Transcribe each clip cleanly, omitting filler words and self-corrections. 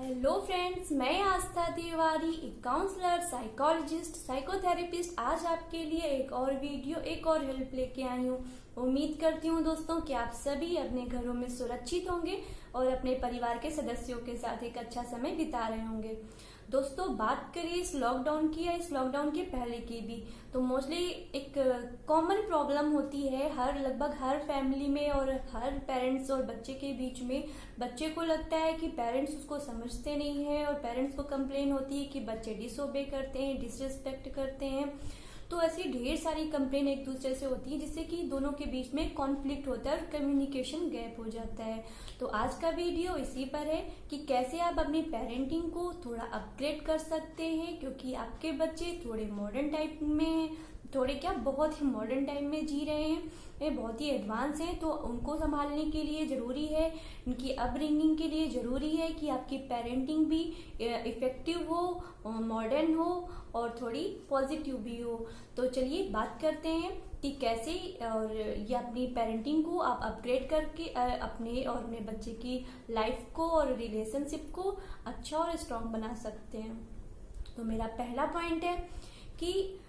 Hello friends, मैं आस्था तिवारी, एक counsellor, psychologist, psychotherapist आज आपके लिए एक और वीडियो, एक और हेल्प लेके आई हूँ। उम्मीद करती हूँ दोस्तों कि आप सभी अपने घरों में सुरक्षित होंगे और अपने परिवार के सदस्यों के साथ एक अच्छा समय बिता रहे होंगे। दोस्तों, बात करिए इस लॉकडाउन की या इस लॉकडाउन के पहले की भी, तो मोस्टली एक कॉमन प्रॉब्लम होती है लगभग हर फैमिली में और हर पेरेंट्स और बच्चे के बीच में। बच्चे को लगता है कि पेरेंट्स उसको समझते नहीं है और पेरेंट्स को कंप्लेन होती है कि बच्चे डिसओबे करते हैं, डिसरिस्पेक्ट करते हैं। तो ऐसी ढेर सारी कंप्लेन एक दूसरे से होती है जिससे कि दोनों के बीच में कॉन्फ्लिक्ट होता है और कम्युनिकेशन गैप हो जाता है। तो आज का वीडियो इसी पर है कि कैसे आप अपनी पेरेंटिंग को थोड़ा अपग्रेड कर सकते हैं, क्योंकि आपके बच्चे थोड़े मॉडर्न टाइप में, थोड़े क्या बहुत ही मॉडर्न टाइम में जी रहे हैं, ये बहुत ही एडवांस हैं। तो उनको संभालने के लिए जरूरी है, इनकी अपब्रिंगिंग के लिए जरूरी है कि आपकी पेरेंटिंग भी इफेक्टिव हो, मॉडर्न हो और थोड़ी पॉजिटिव भी हो। तो चलिए बात करते हैं कि कैसे और ये अपनी पेरेंटिंग को आप अपग्रेड करके अपने और अपने बच्चे की लाइफ को और रिलेशनशिप को अच्छा और स्ट्रांग बना सकते हैं। तो मेरा पहला पॉइंट है कि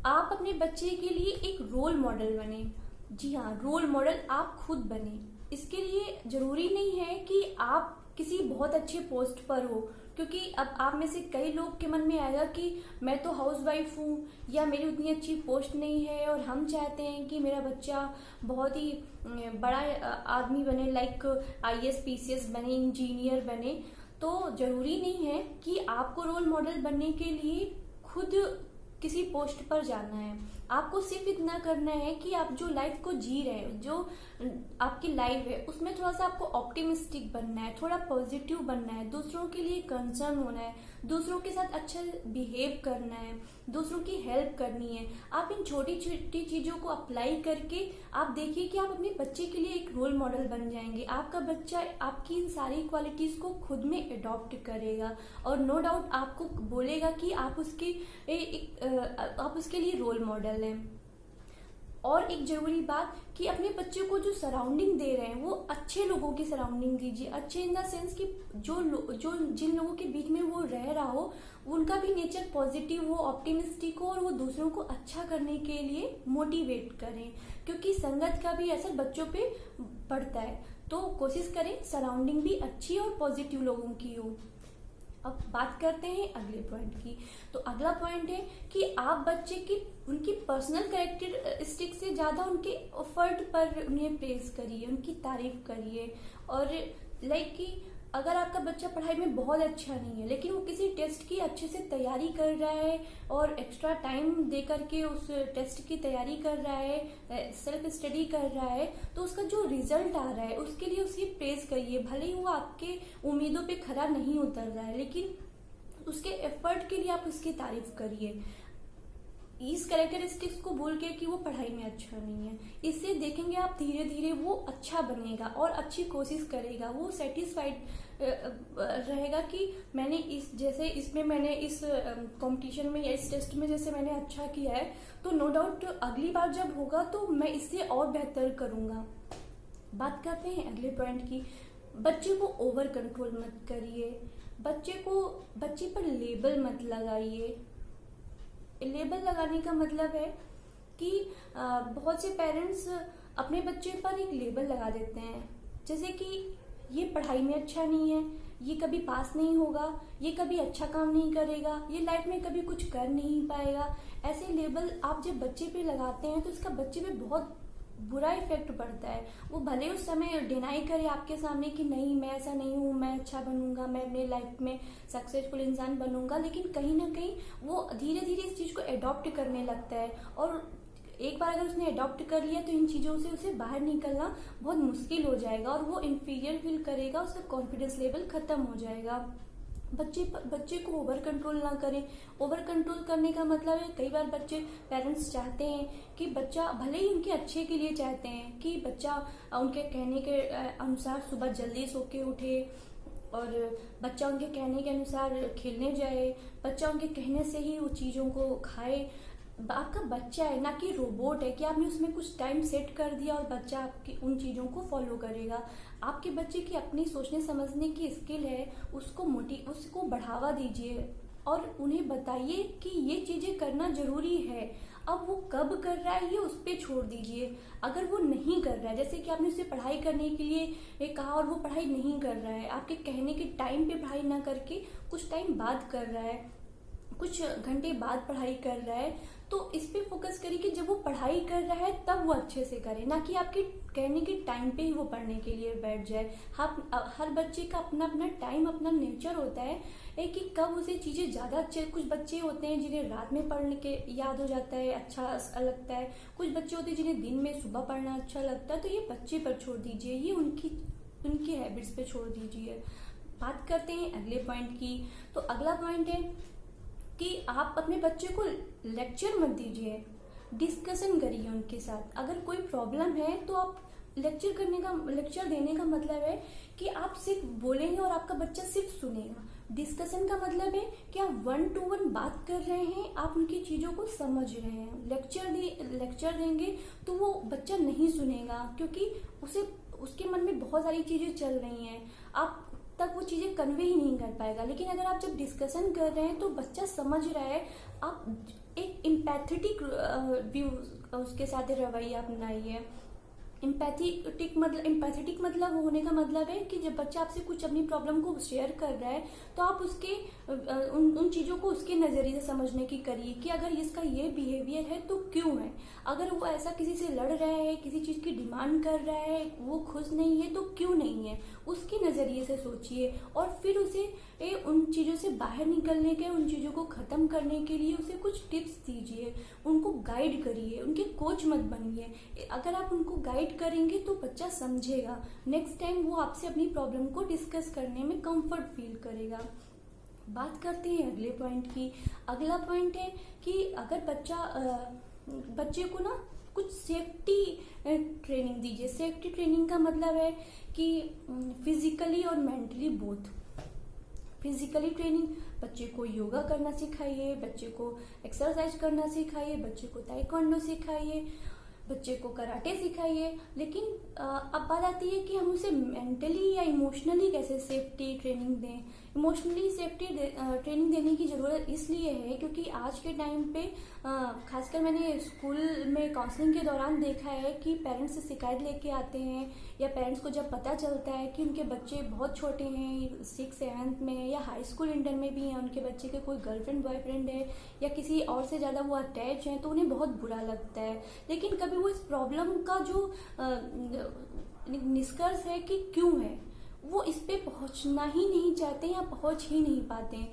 आप अपने बच्चे के लिए एक रोल मॉडल बने। जी हाँ, रोल मॉडल आप खुद बने। इसके लिए जरूरी नहीं है कि आप किसी बहुत अच्छे पोस्ट पर हो, क्योंकि अब आप में से कई लोग के मन में आएगा कि मैं तो हाउसवाइफ हूँ या मेरी उतनी अच्छी पोस्ट नहीं है और हम चाहते हैं कि मेरा बच्चा बहुत ही बड़ा आदमी बने, लाइक आईएएस पीसीएस बने, इंजीनियर बने। तो जरूरी नहीं है कि आपको रोल मॉडल बनने के लिए खुद किसी पोस्ट पर जाना है। आपको सिर्फ इतना करना है कि आप जो लाइफ को जी रहे हो, जो आपकी लाइफ है, उसमें थोड़ा सा आपको ऑप्टिमिस्टिक बनना है, थोड़ा पॉजिटिव बनना है, दूसरों के लिए कंसर्न होना है, दूसरों के साथ अच्छा बिहेव करना है, दूसरों की हेल्प करनी है। आप इन छोटी छोटी चीजों को अप्लाई करके आप देखिए कि आप अपने बच्चे के लिए एक रोल मॉडल बन जाएंगे। आपका बच्चा आपकी इन सारी क्वालिटीज को खुद में अडॉप्ट करेगा और नो डाउट आपको बोलेगा कि आप उसके लिए रोल मॉडल हैं। और एक जरूरी बात कि अपने बच्चे को जो सराउंडिंग दे रहे हैं वो अच्छे लोगों की सराउंडिंग दीजिए। अच्छे इन द सेंस कि जिन लोगों के बीच में वो रह रहा हो उनका भी नेचर पॉजिटिव हो, ऑप्टिमिस्टिक हो और वो दूसरों को अच्छा करने के लिए मोटिवेट करें, क्योंकि संगत का भी असर बच्चों पे पड़ता है। तो कोशिश करें सराउंडिंग भी अच्छी और पॉजिटिव लोगों की हो। अब बात करते हैं अगले पॉइंट की। तो अगला पॉइंट है कि आप बच्चे की उनकी पर्सनल कैरेक्टरिस्टिक से ज्यादा उनके एफर्ट पर उन्हें प्रेज करिए, उनकी तारीफ करिए। और लाइक कि अगर आपका बच्चा पढ़ाई में बहुत अच्छा नहीं है लेकिन वो किसी टेस्ट की अच्छे से तैयारी कर रहा है और एक्स्ट्रा टाइम दे करके उस टेस्ट की तैयारी कर रहा है, सेल्फ स्टडी कर रहा है, तो उसका जो रिजल्ट आ रहा है उसके लिए उसकी प्रेज करिए। भले ही वो आपके उम्मीदों पे खरा नहीं उतर रहा है, लेकिन उसके एफर्ट के लिए आप उसकी तारीफ करिए। इस कैरेक्टरिस्टिक्स को बोल के कि वो पढ़ाई में अच्छा नहीं है, इससे देखेंगे आप धीरे धीरे वो अच्छा बनेगा और अच्छी कोशिश करेगा। वो सेटिस्फाइड रहेगा कि मैंने मैंने इस कंपटीशन में या इस टेस्ट में जैसे मैंने अच्छा किया है, तो नो डाउट अगली बार जब होगा तो मैं इससे और बेहतर करूंगा। बात करते हैं अगले पॉइंट की। बच्चे को ओवर कंट्रोल मत करिए, बच्चे पर लेबल मत लगाइए। लेबल लगाने का मतलब है कि बहुत से पेरेंट्स अपने बच्चे पर एक लेबल लगा देते हैं, जैसे कि ये पढ़ाई में अच्छा नहीं है, ये कभी पास नहीं होगा, ये कभी अच्छा काम नहीं करेगा, ये लाइफ में कभी कुछ कर नहीं पाएगा। ऐसे लेबल आप जब बच्चे पे लगाते हैं तो इसका बच्चे पे बहुत बुरा इफेक्ट पड़ता है। वो भले उस समय डिनाई करे आपके सामने कि नहीं मैं ऐसा नहीं हूँ, मैं अच्छा बनूंगा, मैं अपने लाइफ में सक्सेसफुल इंसान बनूंगा, लेकिन कहीं ना कहीं वो धीरे धीरे इस चीज को अडॉप्ट करने लगता है। और एक बार अगर उसने अडॉप्ट कर लिया तो इन चीजों से उसे बाहर निकलना बहुत मुश्किल हो जाएगा और वो इंफीरियर फील करेगा, उसका कॉन्फिडेंस लेवल खत्म हो जाएगा। बच्चे को ओवर कंट्रोल ना करें। ओवर कंट्रोल करने का मतलब है कई बार पेरेंट्स चाहते हैं कि बच्चा, भले ही उनके अच्छे के लिए चाहते हैं कि बच्चा उनके कहने के अनुसार सुबह जल्दी सो के उठे और बच्चा उनके कहने के अनुसार खेलने जाए, बच्चा उनके कहने से ही वो चीजों को खाए। आपका बच्चा है, ना कि रोबोट है कि आपने उसमें कुछ टाइम सेट कर दिया और बच्चा आपकी उन चीज़ों को फॉलो करेगा। आपके बच्चे की अपनी सोचने समझने की स्किल है, उसको बढ़ावा दीजिए और उन्हें बताइए कि ये चीज़ें करना ज़रूरी है। अब वो कब कर रहा है ये उस पर छोड़ दीजिए। अगर वो नहीं कर रहा है, जैसे कि आपने उसे पढ़ाई करने के लिए कहा और वो पढ़ाई नहीं कर रहा है, आपके कहने के टाइम पे पढ़ाई ना करके कुछ टाइम बाद कर रहा है, कुछ घंटे बाद पढ़ाई कर रहा है, तो इस पे फोकस करिए कि जब वो पढ़ाई कर रहा है तब वो अच्छे से करे, ना कि आपके कहने के टाइम पे ही वो पढ़ने के लिए बैठ जाए। हर बच्चे का अपना अपना टाइम, अपना नेचर होता है कि कब उसे चीज़ें ज़्यादा अच्छे, कुछ बच्चे होते हैं जिन्हें रात में पढ़ने के याद हो जाता है, अच्छा लगता है, कुछ बच्चे होते हैं जिन्हें दिन में सुबह पढ़ना अच्छा लगता है। तो ये बच्चे पर छोड़ दीजिए, ये उनकी हैबिट्स पे छोड़ दीजिए। बात करते हैं अगले पॉइंट की। तो अगला पॉइंट है कि आप अपने बच्चे को लेक्चर मत दीजिए, डिस्कशन करिए उनके साथ। अगर कोई प्रॉब्लम है तो आप लेक्चर देने का मतलब है कि आप सिर्फ बोलेंगे और आपका बच्चा सिर्फ सुनेगा। डिस्कशन का मतलब है कि आप 1 to 1 बात कर रहे हैं, आप उनकी चीज़ों को समझ रहे हैं। लेक्चर देंगे तो वो बच्चा नहीं सुनेगा, क्योंकि उसके मन में बहुत सारी चीज़ें चल रही हैं, आप तक वो चीज़ें कन्वे ही नहीं कर पाएगा। लेकिन अगर आप जब डिस्कशन कर रहे हैं तो बच्चा समझ रहा है, आप एक इम्पैथेटिक व्यू उसके साथ रवैया अपनाइए। इम्पैथेटिक मतलब होने का मतलब है कि जब बच्चा आपसे कुछ अपनी प्रॉब्लम को शेयर कर रहा है तो आप उसके उन चीज़ों को उसके नज़रिए से समझने की करिए कि अगर इसका ये बिहेवियर है तो क्यों है, अगर वो ऐसा किसी से लड़ रहा है, किसी चीज़ की डिमांड कर रहा है, वो खुश नहीं है तो क्यों नहीं है, उसके नज़रिए से सोचिए और फिर उसे उन चीज़ों से बाहर निकलने के, उन चीज़ों को ख़त्म करने के लिए उसे कुछ टिप्स दीजिए, उनको गाइड करिए, उनके कोच मत बनिए। अगर आप उनको गाइड करेंगे तो बच्चा समझेगा, नेक्स्ट टाइम वो आपसे अपनी प्रॉब्लम को डिस्कस करने में कंफर्ट फील करेगा। बात करते हैं अगले पॉइंट की। अगला पॉइंट है कि अगर बच्चे को ना कुछ सेफ्टी ट्रेनिंग दीजिए। सेफ्टी ट्रेनिंग का मतलब है कि फिजिकली और मेंटली बोथ। फिजिकली ट्रेनिंग, बच्चे को योगा करना सिखाइए, बच्चे को एक्सरसाइज करना सिखाइए, बच्चे को ताइक्वांडो सिखाइए, बच्चे को कराटे सिखाइए। लेकिन अब बात आती है कि हम उसे मेंटली या इमोशनली कैसे सेफ्टी ट्रेनिंग दें। इमोशनली सेफ्टी ट्रेनिंग देने की ज़रूरत इसलिए है क्योंकि आज के टाइम पे खासकर मैंने स्कूल में काउंसलिंग के दौरान देखा है कि पेरेंट्स से शिकायत लेके आते हैं, या पेरेंट्स को जब पता चलता है कि उनके बच्चे बहुत छोटे हैं, 6th-7th में या हाई स्कूल इंटर में भी हैं, उनके बच्चे के कोई गर्लफ्रेंड बॉयफ्रेंड है या किसी और से ज़्यादा वो अटैच हैं, तो उन्हें बहुत बुरा लगता है। लेकिन कभी वो इस प्रॉब्लम का जो निष्कर्ष है कि क्यों है, वो इस पे पहुंचना ही नहीं चाहते या पहुंच ही नहीं पाते हैं।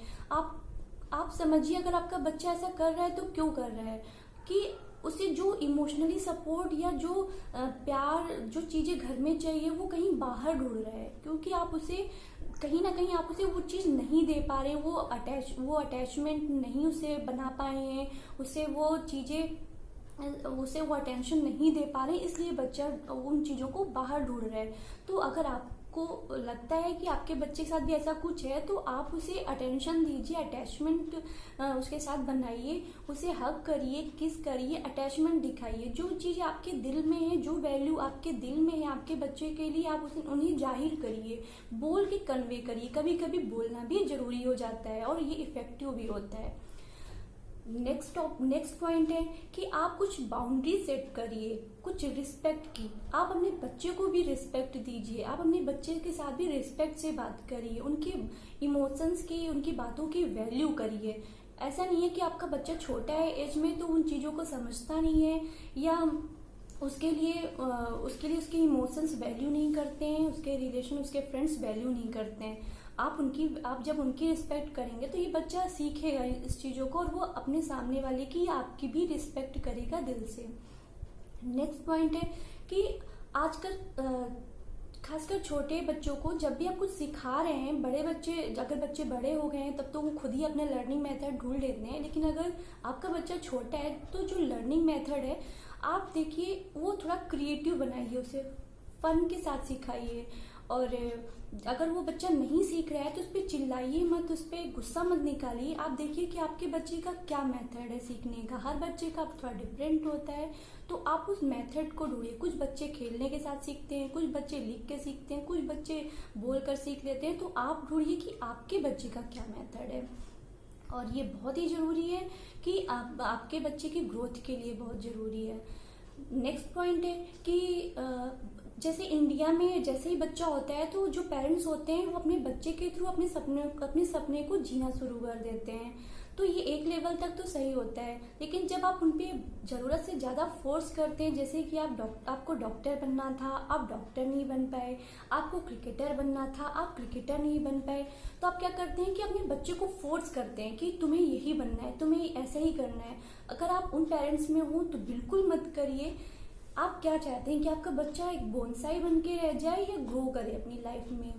आप समझिए, अगर आपका बच्चा ऐसा कर रहा है तो क्यों कर रहा है, कि उसे जो इमोशनली सपोर्ट या जो प्यार, जो चीज़ें घर में चाहिए वो कहीं बाहर ढूंढ रहा है, क्योंकि आप उसे कहीं ना कहीं आप उसे वो चीज़ नहीं दे पा रहे हैं, वो अटैचमेंट नहीं उसे बना पाए हैं, उसे वो अटेंशन नहीं दे पा रहे हैं, इसलिए बच्चा उन चीज़ों को बाहर ढूंढ रहा है। तो अगर आपको लगता है कि आपके बच्चे के साथ भी ऐसा कुछ है तो आप उसे अटेंशन दीजिए, अटैचमेंट उसके साथ बनाइए, उसे हग करिए, किस करिए, अटैचमेंट दिखाइए। जो चीज़ आपके दिल में है, जो वैल्यू आपके दिल में है आपके बच्चे के लिए, आप उन्हें जाहिर करिए, बोल के कन्वे करिए। कभी कभी बोलना भी जरूरी हो जाता है और ये इफेक्टिव भी होता है। नेक्स्ट पॉइंट है कि आप कुछ बाउंड्री सेट करिए, कुछ रिस्पेक्ट की। आप अपने बच्चे को भी रिस्पेक्ट दीजिए, आप अपने बच्चे के साथ भी रिस्पेक्ट से बात करिए, उनके इमोशंस की, उनकी बातों की वैल्यू करिए। ऐसा नहीं है कि आपका बच्चा छोटा है एज में तो उन चीज़ों को समझता नहीं है, या उसके लिए उसके इमोशंस वैल्यू नहीं करते हैं, उसके रिलेशन, उसके फ्रेंड्स वैल्यू नहीं करते हैं। आप जब उनकी रिस्पेक्ट करेंगे तो ये बच्चा सीखेगा इस चीज़ों को और वो अपने सामने वाले की, आपकी भी रिस्पेक्ट करेगा दिल से। नेक्स्ट पॉइंट है कि आजकल खासकर छोटे बच्चों को जब भी आप कुछ सिखा रहे हैं, अगर बच्चे बड़े हो गए हैं तब तो वो खुद ही अपने लर्निंग मेथड ढूंढ लेते हैं, लेकिन अगर आपका बच्चा छोटा है तो जो लर्निंग मेथड है आप देखिए वो थोड़ा क्रिएटिव बनाइए, उसे फन के साथ सिखाइए और अगर वो बच्चा नहीं सीख रहा है तो उस पर चिल्लाइए मत, उस पर गुस्सा मत निकालिए। आप देखिए कि आपके बच्चे का क्या मेथड है सीखने का। हर बच्चे का थोड़ा डिफरेंट होता है, तो आप उस मेथड को ढूंढिए। कुछ बच्चे खेलने के साथ सीखते हैं, कुछ बच्चे लिख के सीखते हैं, कुछ बच्चे बोल कर सीख लेते हैं। तो आप ढूंढिए कि आपके बच्चे का क्या मेथड है। और ये बहुत ही ज़रूरी है कि आपके बच्चे की ग्रोथ के लिए बहुत ज़रूरी है। नेक्स्ट पॉइंट है कि जैसे इंडिया में जैसे ही बच्चा होता है तो जो पेरेंट्स होते हैं वो अपने बच्चे के थ्रू अपने सपने को जीना शुरू कर देते हैं। तो ये एक लेवल तक तो सही होता है, लेकिन जब आप उन पे ज़रूरत से ज़्यादा फोर्स करते हैं, जैसे कि आपको डॉक्टर बनना था, आप डॉक्टर नहीं बन पाए, आपको क्रिकेटर बनना था, आप क्रिकेटर नहीं बन पाए, तो आप क्या करते हैं कि अपने बच्चे को फोर्स करते हैं कि तुम्हें यही बनना है, तुम्हें ऐसा ही करना है। अगर आप उन पेरेंट्स में हो तो बिल्कुल मत करिए। आप क्या चाहते हैं कि आपका बच्चा एक बोनसाई बन के रह जाए या ग्रो करे अपनी लाइफ में।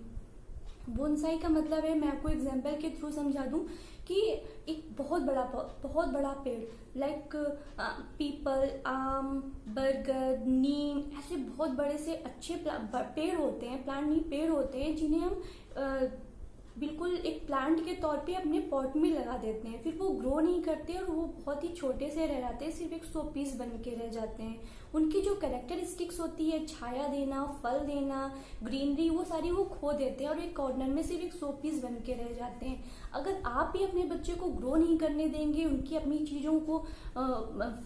बोनसाई का मतलब है, मैं आपको एग्जांपल के थ्रू समझा दूं कि एक बहुत बड़ा पेड़ लाइक पीपल, आम, बरगद, नीम, ऐसे बहुत बड़े से अच्छे पेड़ होते हैं, प्लांट नहीं पेड़ होते हैं, जिन्हें हम बिल्कुल एक प्लांट के तौर पे अपने पॉट में लगा देते हैं। फिर वो ग्रो नहीं करते और वो बहुत ही छोटे से रह जाते हैं, सिर्फ एक 100 पीस बन के रह जाते हैं। उनकी जो कैरेक्टरिस्टिक्स होती है, छाया देना, फल देना, ग्रीनरी, वो सारी वो खो देते हैं और एक कॉर्नर में सिर्फ एक 100 पीस बन के रह जाते हैं। अगर आप भी अपने बच्चे को ग्रो नहीं करने देंगे, उनकी अपनी चीज़ों को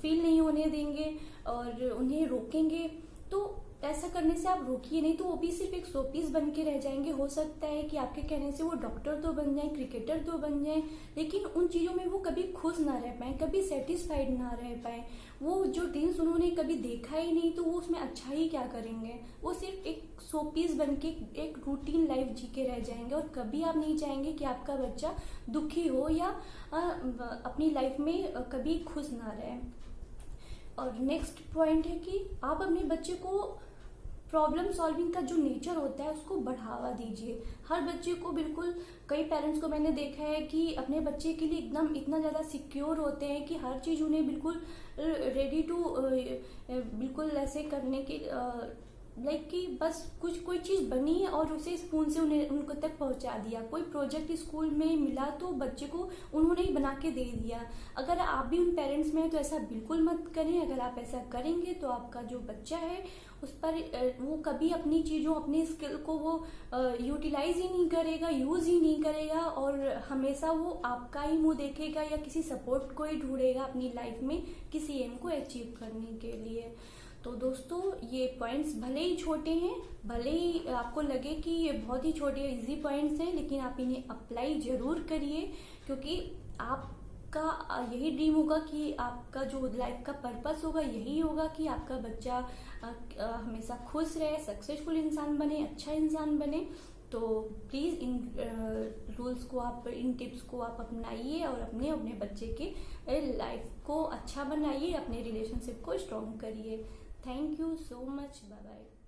फील नहीं होने देंगे और उन्हें रोकेंगे, तो ऐसा करने से आप रोकिए नहीं, तो वो भी सिर्फ एक 100 पीस बन के रह जाएंगे। हो सकता है कि आपके कहने से वो डॉक्टर तो बन जाए, क्रिकेटर तो बन जाए, लेकिन उन चीज़ों में वो कभी खुश ना रह पाए, कभी सेटिस्फाइड ना रह पाए। वो जो ड्रीम्स उन्होंने कभी देखा ही नहीं, तो वो उसमें अच्छा ही क्या करेंगे। वो सिर्फ एक 100 पीस बन के एक रूटीन लाइफ जी के रह जाएंगे। और कभी आप नहीं चाहेंगे कि आपका बच्चा दुखी हो या अपनी लाइफ में कभी खुश ना रहे। और नेक्स्ट पॉइंट है कि आप अपने बच्चे को प्रॉब्लम सॉल्विंग का जो नेचर होता है उसको बढ़ावा दीजिए। हर बच्चे को बिल्कुल, कई पेरेंट्स को मैंने देखा है कि अपने बच्चे के लिए एकदम इतना ज़्यादा सिक्योर होते हैं कि हर चीज़ उन्हें बिल्कुल रेडी टू बिल्कुल ऐसे करने के लाइक कि बस कोई चीज़ बनी और उसे स्पून से उनको तक पहुंचा दिया। कोई प्रोजेक्ट स्कूल में मिला तो बच्चे को उन्होंने ही बना के दे दिया। अगर आप भी उन पेरेंट्स में हैं तो ऐसा बिल्कुल मत करें। अगर आप ऐसा करेंगे तो आपका जो बच्चा है उस पर वो कभी अपनी चीज़ों, अपनी स्किल को वो यूटिलाइज ही नहीं करेगा, यूज़ ही नहीं करेगा, और हमेशा वो आपका ही मुंह देखेगा या किसी सपोर्ट को ही ढूंढेगा अपनी लाइफ में किसी एम को अचीव करने के लिए। तो दोस्तों, ये पॉइंट्स भले ही छोटे हैं, भले ही आपको लगे कि ये बहुत ही छोटे इजी पॉइंट्स हैं, लेकिन आप इन्हें अप्लाई जरूर करिए, क्योंकि आपका यही ड्रीम होगा कि आपका जो लाइफ का पर्पस होगा यही होगा कि आपका बच्चा हमेशा खुश रहे, सक्सेसफुल इंसान बने, अच्छा इंसान बने। तो प्लीज़ इन रूल्स को आप, इन टिप्स को आप अपनाइए और अपने बच्चे के लाइफ को अच्छा बनाइए, अपने रिलेशनशिप को स्ट्रॉन्ग करिए। Thank you so much, bye bye.